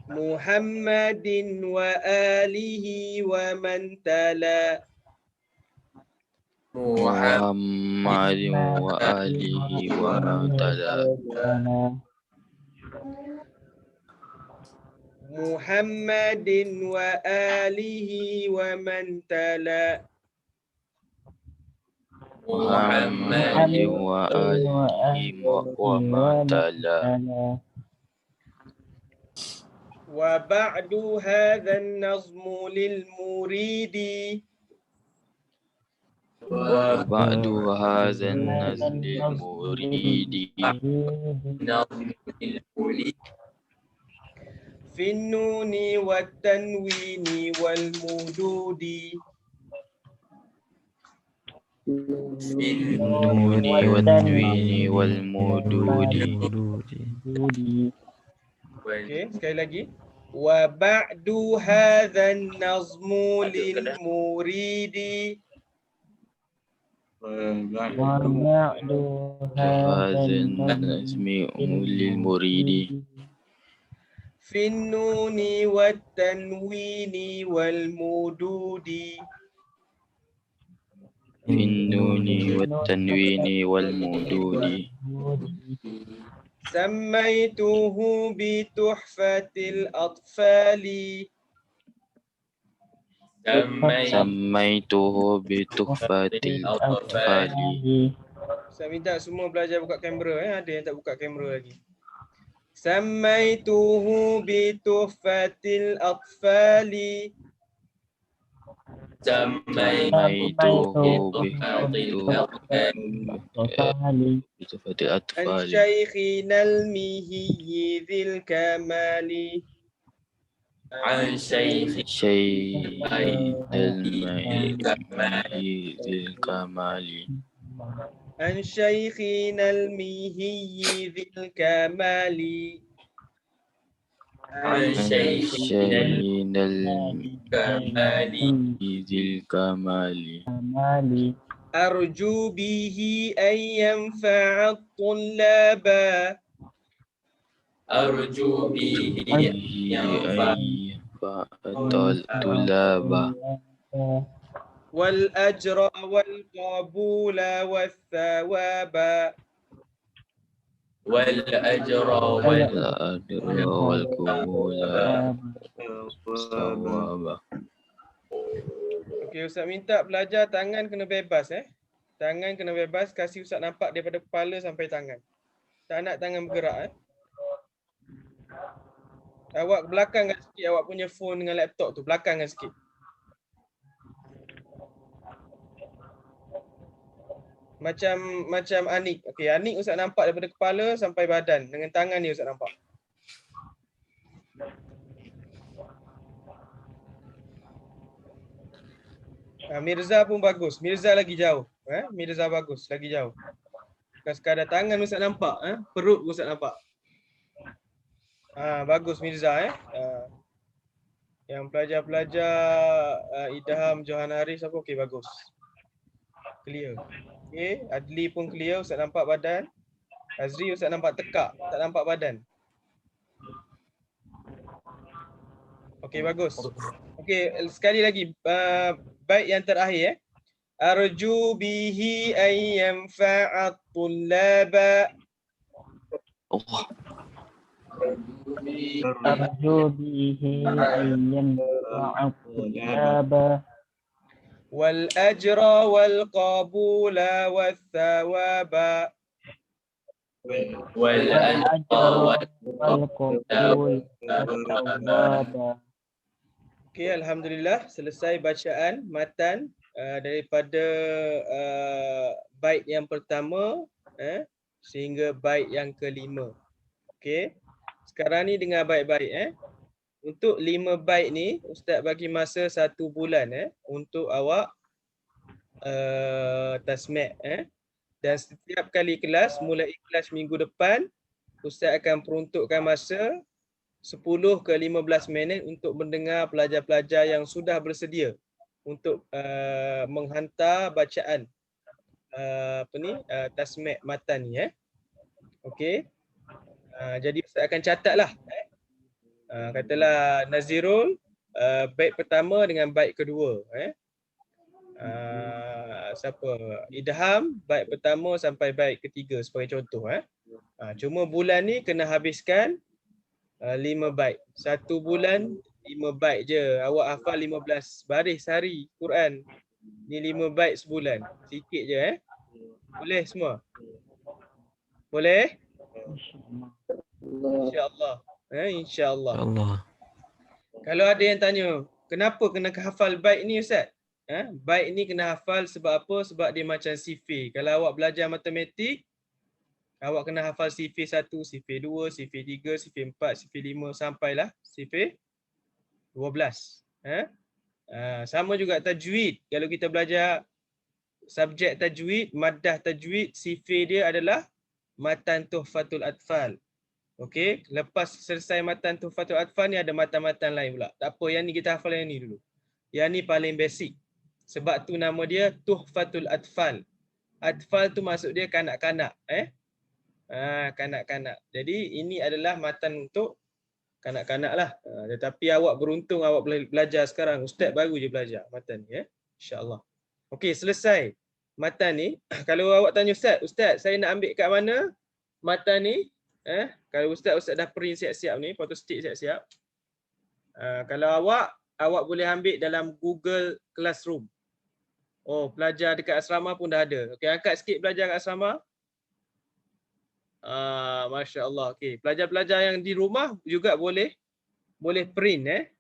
Muhammadin wa alihi wa man tala. Muhammadin wa alihi wa man tala. Muhammadin wa alihi wa man tala. Muhammadin wa alihi wa man tala. Wa ba'du hadha an-nazmu lil muridi. وبعد هذا النزل المريد في النون والتنوين والمدود. النون والتنوين والمدود. Okay, sekali lagi. Wa ba'du hadha an-nazmu lil muridi. وهذا النظم للمريد في النون والتنوين والمدود. في النون والتنوين والمدود سميته بتحفة الأطفال. سميته بتحفة الأطفال. Saya minta semua belajar buka kamera. Ada yang tak buka kamera lagi. Samaituhu bituhfatil atfali. سميته بتحفة An الأطفال. syaikhina al-mihiyyi dhil kamali. شيء المعي ذي الكمال. An syaikhina al-mihiyyi dhil kamali. شيء ذي الكمال. Arju bihi an yanfa'a at-tullaba. الطلاب والأجر والقبول والثواب. والأجر والقبول والثواب. Okey, Ustaz minta belajar tangan kena bebas Tangan kena bebas, kasih Ustaz nampak daripada kepala sampai tangan. Tak nak tangan bergerak Awak belakangkan sikit awak punya phone dengan laptop tu, belakangkan sikit. Macam Anik. Okey, Anik Ustaz nampak daripada kepala sampai badan. Dengan tangan ni Ustaz nampak. Mirza pun bagus. Mirza lagi jauh. Mirza bagus, lagi jauh. Bukan sekadar tangan Ustaz nampak, perut Ustaz nampak. Bagus Mirza Yang pelajar-pelajar Idham, Johan Haris apa okey bagus. Clear. Okey, Adli pun clear, Ustaz nampak badan. Azri Ustaz nampak tekak, tak nampak badan. Okey bagus. Okey, sekali lagi bait yang terakhir Arju bihi an yanfa'at tullaba. Allah. أرجو به أن ينفع الطلاب والأجر والقبول والثواب. والأجر والقبول والثواب. Okey, alhamdulillah selesai bacaan matan daripada bait yang pertama sehingga bait yang kelima. Okey. Sekarang ni dengar baik-baik Untuk 5 bait ni Ustaz bagi masa 1 bulan untuk awak tasmi' dan setiap kali kelas mulai kelas minggu depan Ustaz akan peruntukkan masa 10 ke 15 minit untuk mendengar pelajar-pelajar yang sudah bersedia untuk menghantar bacaan tasmi' matan ni Okey. Jadi Ustaz akan catatlah. Katalah Nazirul bait pertama dengan bait kedua. Siapa? Idham bait pertama sampai bait ketiga sebagai contoh. Cuma bulan ni kena habiskan 5 bait. 1 bulan 5 bait je. Awak hafal 15 baris sehari Quran. Ni 5 bait sebulan. Sikit je Boleh semua? Boleh? InsyaAllah. InsyaAllah. Allah. Kalau ada yang tanya, kenapa kena hafal bait ni Ustaz? Bait ni kena hafal sebab apa? Sebab dia macam sifir. Kalau awak belajar matematik, awak kena hafal sifir 1, sifir 2, sifir 3, sifir 4, sifir 5 sampailah sifir 12. Sama juga tajwid. Kalau kita belajar subjek tajwid, maddah tajwid, sifir dia adalah matan tuhfatul atfal. Okey, lepas selesai matan tuhfatul atfal ni ada matan-matan lain pula. Tak apa, yang ni kita hafal yang ni dulu. Yang ni paling basic. Sebab tu nama dia tuhfatul atfal. Atfal tu maksud dia kanak-kanak. Kanak-kanak. Jadi ini adalah matan untuk kanak-kanak lah. Tetapi awak beruntung awak belajar sekarang. Ustaz baru je belajar matan ni. InsyaAllah. Okey, selesai matan ni. Kalau awak tanya Ustaz, saya nak ambil kat mana matan ni? Kalau Ustaz dah print siap-siap ni, photostat siap-siap. Kalau awak boleh ambil dalam Google Classroom. Oh, pelajar dekat asrama pun dah ada. Okey, angkat sikit pelajar kat asrama. Masya Allah. Okey, pelajar-pelajar yang di rumah juga boleh print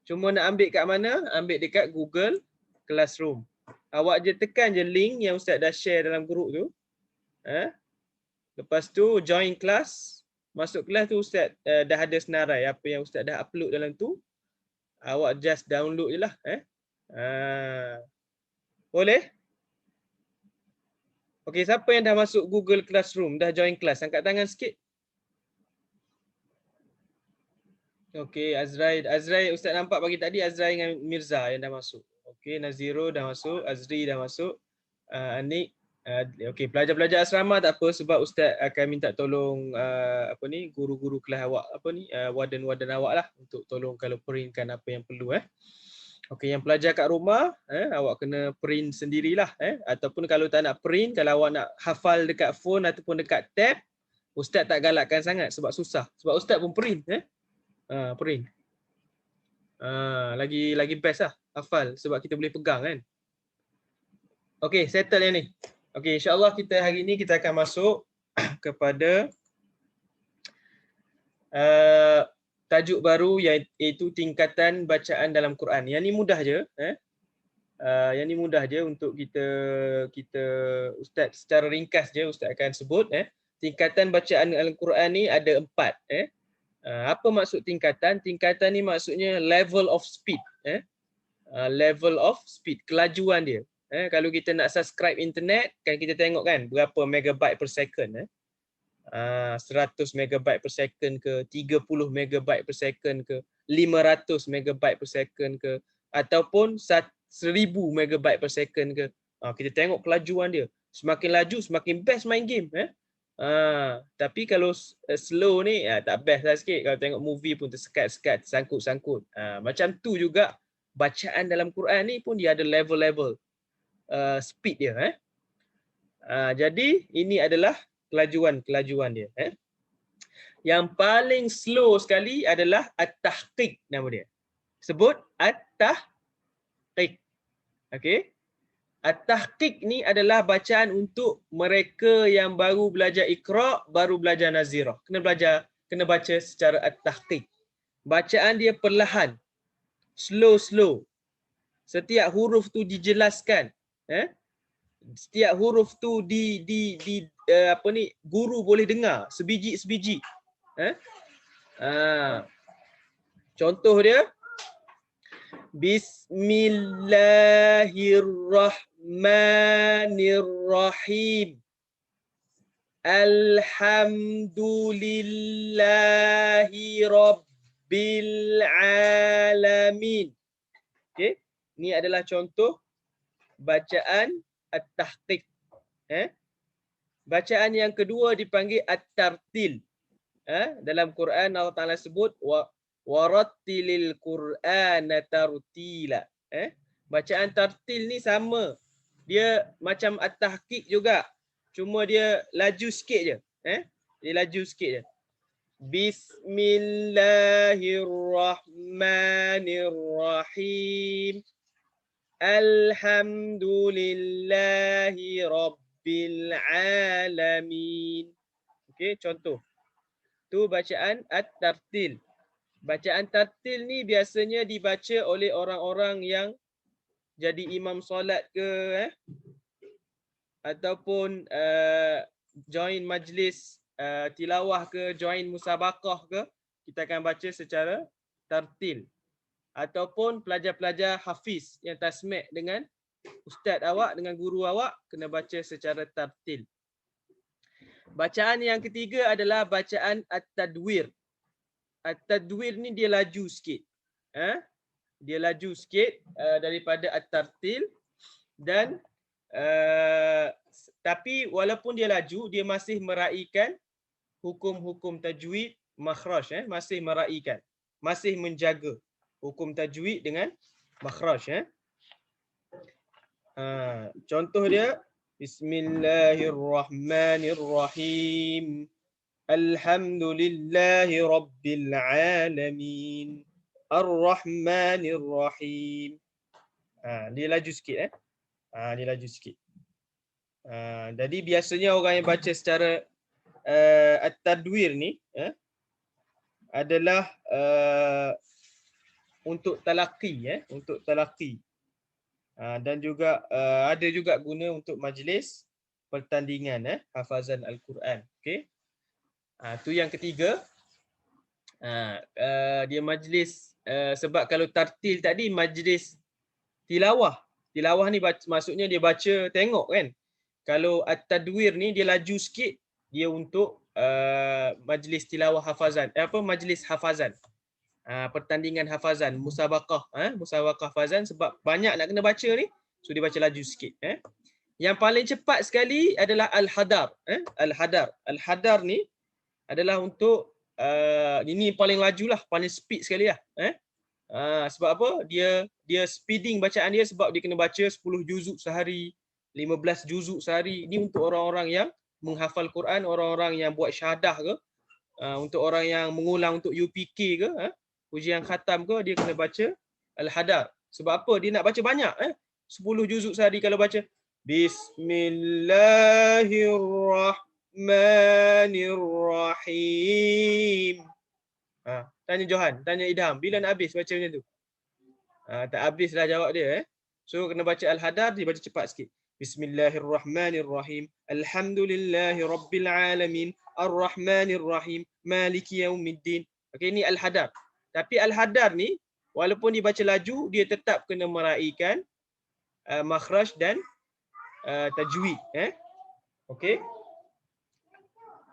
Cuma nak ambil kat mana? Ambil dekat Google Classroom. Awak je tekan je link yang Ustaz dah share dalam grup tu. Lepas tu join kelas. Masuk kelas tu Ustaz dah ada senarai apa yang Ustaz dah upload dalam tu. Awak just download je lah. Boleh? Okey, siapa yang dah masuk Google Classroom, dah join kelas? Angkat tangan sikit. Okey, Azrai, Ustaz nampak pagi tadi Azrai dengan Mirza yang dah masuk. Okey, Naziro dah masuk, Azri dah masuk. Anik, okey, pelajar-pelajar asrama tak apa sebab Ustaz akan minta tolong guru-guru kelas awak, warden-warden awak lah untuk tolong kalau printkan apa yang perlu Okey, yang pelajar kat rumah, awak kena print sendirilah ataupun kalau tak nak print, kalau awak nak hafal dekat phone ataupun dekat tab, Ustaz tak galakkan sangat sebab susah. Sebab Ustaz pun print print. Lagi best lah hafal sebab kita boleh pegang kan. Okey, settle yang ni. Okey, insya-Allah kita hari ni kita akan masuk kepada tajuk baru iaitu tingkatan bacaan dalam Quran. Yang ni mudah je yang ni mudah je untuk kita Ustaz secara ringkas je Ustaz akan sebut tingkatan bacaan dalam Quran ni ada 4 apa maksud tingkatan? Tingkatan ni maksudnya level of speed level of speed, kelajuan dia. Kalau kita nak subscribe internet kan kita tengok kan berapa megabyte per second 100 megabyte per second ke, 30 megabyte per second ke, 500 megabyte per second ke, ataupun 1000 megabyte per second ke. Kita tengok kelajuan dia. Semakin laju semakin best main game tapi kalau slow ni tak best lah sikit. Kalau tengok movie pun tersekat-sekat, tersangkut-sangkut. Macam tu juga bacaan dalam Quran ni pun dia ada level-level speed dia jadi ini adalah kelajuan dia Yang paling slow sekali adalah at-tahqiq nama dia. Sebut at-tahqiq. Okey. At-tahqiq ni adalah bacaan untuk mereka yang baru belajar Iqra, baru belajar Nazirah. Kena baca secara at-tahqiq. Bacaan dia perlahan. Slow. Setiap huruf tu dijelaskan. Setiap huruf tu guru boleh dengar sebiji-sebiji. Contoh dia Bismillahirrahmanirrahim. Alhamdulillahi rabbil alamin. Okey, ni adalah contoh bacaan at-tahqiq. Bacaan yang kedua dipanggil at-tartil. Dalam Quran Allah Taala sebut warattilil Qur'ana tartila. Bacaan tartil ni sama. Dia macam at-tahqiq juga. Cuma dia laju sikit je. Dia laju sikit je. Bismillahirrahmanirrahim. Alhamdulillahi rabbil alamin. Okey, contoh. Tu bacaan at-tartil. Bacaan tartil ni biasanya dibaca oleh orang-orang yang jadi imam solat ke, ataupun join majlis tilawah ke, join musabaqah ke, kita akan baca secara tartil. Ataupun pelajar-pelajar hafiz yang tasmi' dengan ustaz awak, dengan guru awak, kena baca secara tartil. Bacaan yang ketiga adalah bacaan at-tadwir. At-tadwir ni dia laju sikit. Dia laju sikit daripada at-tartil, dan tapi walaupun dia laju, dia masih meraihkan hukum-hukum tajwid makhraj, masih meraihkan, masih menjaga hukum tajwid dengan makhraj. Contoh dia, Bismillahirrahmanirrahim. Alhamdulillahi rabbil alamin. Ar-Rahmanir-Rahim. Dia laju sikit. Dia laju sikit. Jadi biasanya orang yang baca secara at-tadwir ni adalah untuk talaqi, untuk talaqi. Dan juga ada juga guna untuk majlis pertandingan hafazan Al-Quran. Okey. Tu yang ketiga. Dia majlis, sebab kalau tartil tadi majlis tilawah. Tilawah ni maksudnya dia baca tengok kan. Kalau at-tadwir ni dia laju sikit, dia untuk majlis tilawah hafazan. Majlis hafazan. Pertandingan hafazan, musabaqah, musabaqah hafazan, sebab banyak nak kena baca ni, so dia baca laju sikit. Yang paling cepat sekali adalah al-hadar. Al-hadar. Al-hadar ni adalah untuk ini paling lajulah, paling speed sekali lah. Sebab apa? Dia speeding bacaan dia, sebab dia kena baca 10 juzuk sehari, 15 juzuk sehari. Ini untuk orang-orang yang menghafal Quran, orang-orang yang buat syahadah ke, untuk orang yang mengulang untuk UPK ke, ujian khatam ke, dia kena baca al-hadar. Sebab apa? Dia nak baca banyak. 10 juzuk sehari kalau baca Bismillahirrahmanirrahim. Tanya Johan, tanya Idham, bila nak habis baca macam tu? Tak habis dah jawab dia. So kena baca al-hadar, dia baca cepat sikit. Bismillahirrahmanirrahim. Alhamdulillahi rabbil alamin. Ar-Rahmanir-Rahim. Maliki yaumiddin. Okey, ni al-hadar. Tapi al-hadar ni walaupun dibaca laju, dia tetap kena meraihkan makhraj dan tajwid. Okey.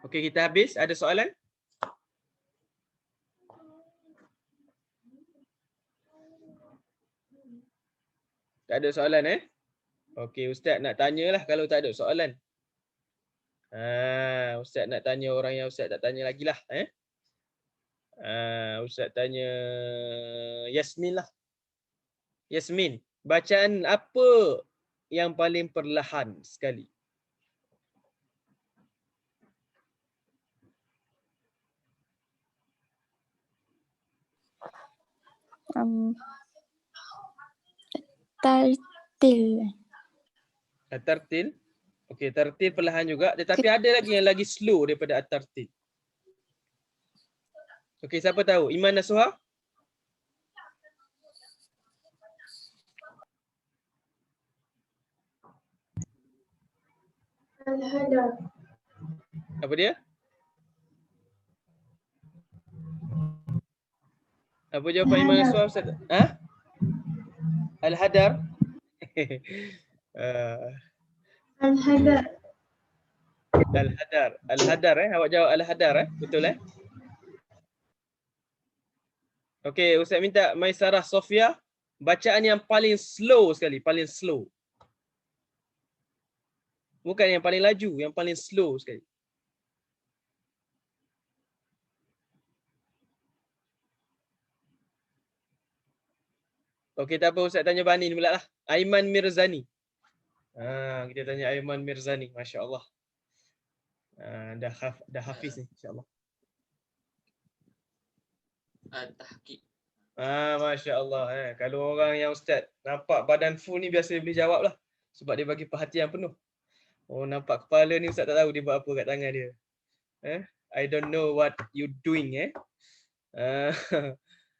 Okey, kita habis. Ada soalan? Tak ada soalan Okey, Ustaz nak tanyalah kalau tak ada soalan. Ustaz nak tanya orang yang Ustaz tak tanya lagi lah. Ustaz tanya Yasmin lah. Yasmin, bacaan apa yang paling perlahan sekali? Tartil. At-tartil. Okey, tartil perlahan juga, tetapi ada lagi yang lagi slow daripada at-tartil. Okey, siapa tahu? Iman Nasuha? Al-hadar. Apa dia? Apa jawapan Iman Nasuha, Ustaz? Al-hadar. Al-hadar. Al-hadar. Al-hadar awak jawab al-hadar betul Okey, Ustaz minta Maisarah Sofia bacaan yang paling slow sekali, paling slow. Bukan yang paling laju, yang paling slow sekali. Okey, tak apa, Ustaz tanya Bani ni pula lah. Aiman Mirzani. Kita tanya Aiman Mirzani, masya-Allah. Dah hafiz ni, insya-Allah. Tahqiq. Masya-Allah. Kalau orang yang Ustaz nampak badan full ni biasa boleh jawab lah. Sebab dia bagi perhatian penuh. Oh, nampak kepala ni Ustaz tak tahu dia buat apa kat tangan dia. I don't know what you doing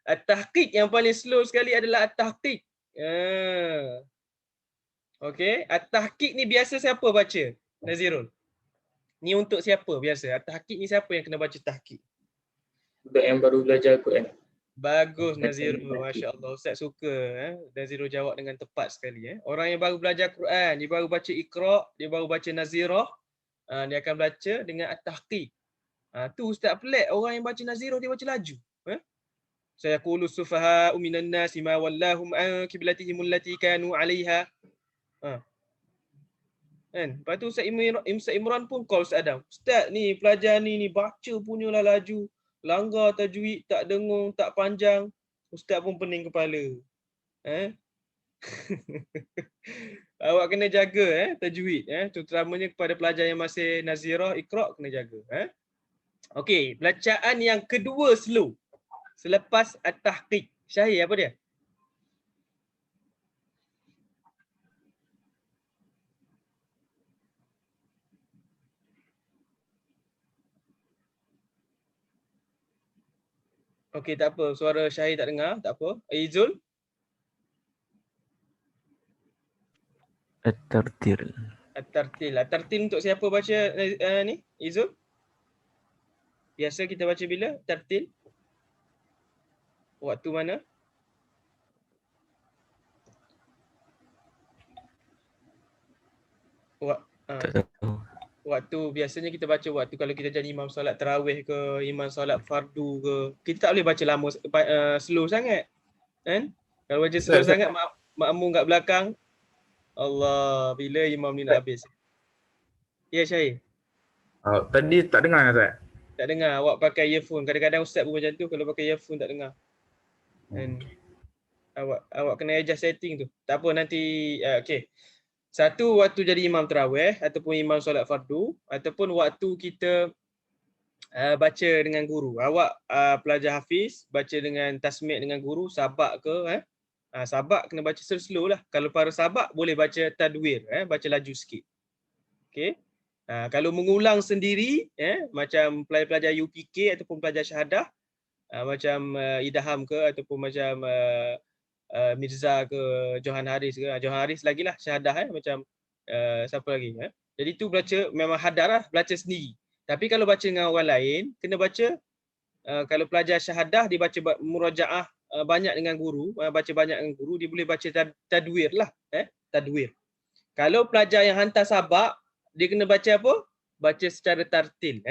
At-tahqiq yang paling slow sekali adalah at-tahqiq. Okey, at-tahqiq ni biasa siapa baca? Nazirul. Ni untuk siapa biasa? At-tahqiq ni siapa yang kena baca tahqiq? Budak yang baru belajar Quran. Bagus Nazirul, masya-Allah. Ustaz suka Nazirul jawab dengan tepat sekali. Orang yang baru belajar Quran, dia baru baca Iqra, dia baru baca Nazirah, dia akan baca dengan at-tahqiq. Tu Ustaz pelik, orang yang baca Nazirah dia baca laju. Saya qulu sufaha'u minan nasi ma wallahum an qiblatihim allati kanu 'alaiha. Kan? Lepas tu Ustaz Imran pun call Ustaz Adam. Ustaz ni pelajar ni baca punyalah laju, langgar tajwid, tak dengung, tak panjang. Ustaz pun pening kepala. Awak kena jaga tajwid terutamanya kepada pelajar yang masih Nazirah, Iqra kena jaga. Okey, bacaan yang kedua slow selepas at-tahqiq. Syahir apa dia? Okey, tak apa. Suara Syahir tak dengar, tak apa. Izul? At-tartil. At-tartil. At-tartil untuk siapa baca ni? Izul? Biasa kita baca bila? Tartil? Waktu mana? Waktu biasanya kita baca waktu kalau kita jadi imam solat tarawih ke, imam solat fardu ke. Kita tak boleh baca lama slow sangat. Kan? Kalau baca slow sangat makmum kat belakang, Allah, bila imam ni nak habis. Ya Syahir. Tadi tak dengar Ustaz. Tak dengar, awak pakai earphone. Kadang-kadang Ustaz pun macam tu, kalau pakai earphone tak dengar. Kan? Awak kena adjust setting tu. Tak apa nanti okey. Satu, waktu jadi imam tarawih ataupun imam solat fardu, ataupun waktu kita baca dengan guru. Awak pelajar hafiz baca dengan tasmid dengan guru, sabak ke sabak kena baca slow lah. Kalau para sabak boleh baca tadwir, baca laju sikit. Okey. Kalau mengulang sendiri macam pelajar UPK ataupun pelajar syahadah, macam Idham ke ataupun macam Mirza ke, Johan Haris ke. Johan Haris lagilah syahadah macam siapa lagi Jadi tu baca memang hadar lah, baca sendiri. Tapi kalau baca dengan orang lain kena baca kalau pelajar syahadah dia baca murajaah banyak dengan guru, baca banyak dengan guru, dia boleh baca tadwir lah, tadwir. Kalau pelajar yang hantar sabak, dia kena baca apa? Baca secara tartil,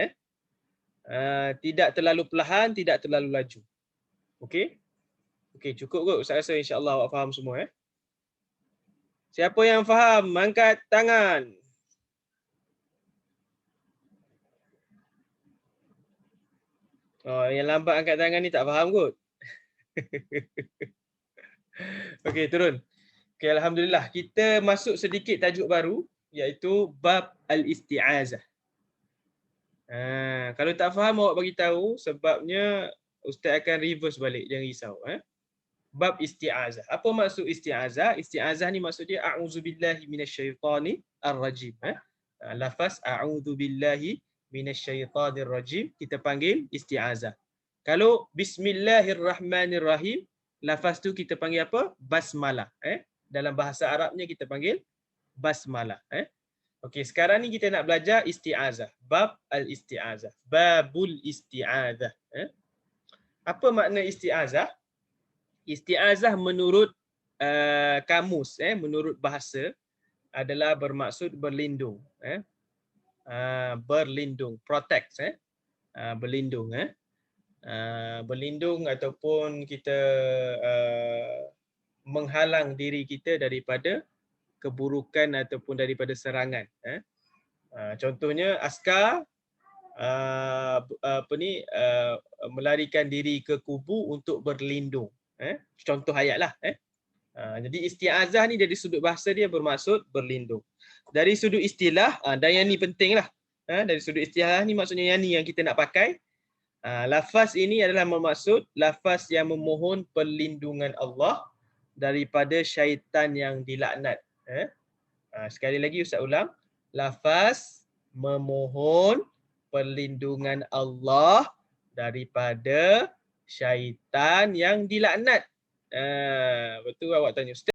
tidak terlalu perlahan, tidak terlalu laju. Okey? Okey, cukup kot. Saya rasa insya-Allah awak faham semua Siapa yang faham, angkat tangan. Yang lambat angkat tangan ni tak faham kot. Okey, turun. Okey, alhamdulillah. Kita masuk sedikit tajuk baru iaitu bab al-isti'azah. Kalau tak faham awak bagi tahu, sebabnya ustaz akan reverse balik, jangan risau Bab isti'azah. Apa maksud isti'azah? Isti'azah ni maksud dia a'udzubillahi minasyaitonir rajim. Lafaz a'udzubillahi minasyaitonir rajim kita panggil isti'azah. Kalau bismillahirrahmanirrahim, lafaz tu kita panggil apa? Basmalah. Dalam bahasa Arabnya kita panggil basmalah. Okey, sekarang ni kita nak belajar isti'azah. Bab al-isti'azah. Babul isti'azah. Apa makna isti'azah? Isti'azah menurut kamus, menurut bahasa adalah bermaksud berlindung, berlindung, protect, berlindung, berlindung ataupun kita menghalang diri kita daripada keburukan ataupun daripada serangan. Contohnya askar melarikan diri ke kubu untuk berlindung. Contoh ayat lah. Jadi isti'azah ni dari sudut bahasa dia bermaksud berlindung. Dari sudut istilah, dan yang ni penting lah. Dari sudut istilah ni maksudnya yang ni yang kita nak pakai. Lafaz ini adalah bermaksud lafaz yang memohon perlindungan Allah daripada syaitan yang dilaknat. Sekali lagi Ustaz ulang. Lafaz memohon perlindungan Allah daripada syaitan yang dilaknat. Betul awak tanya Ustaz.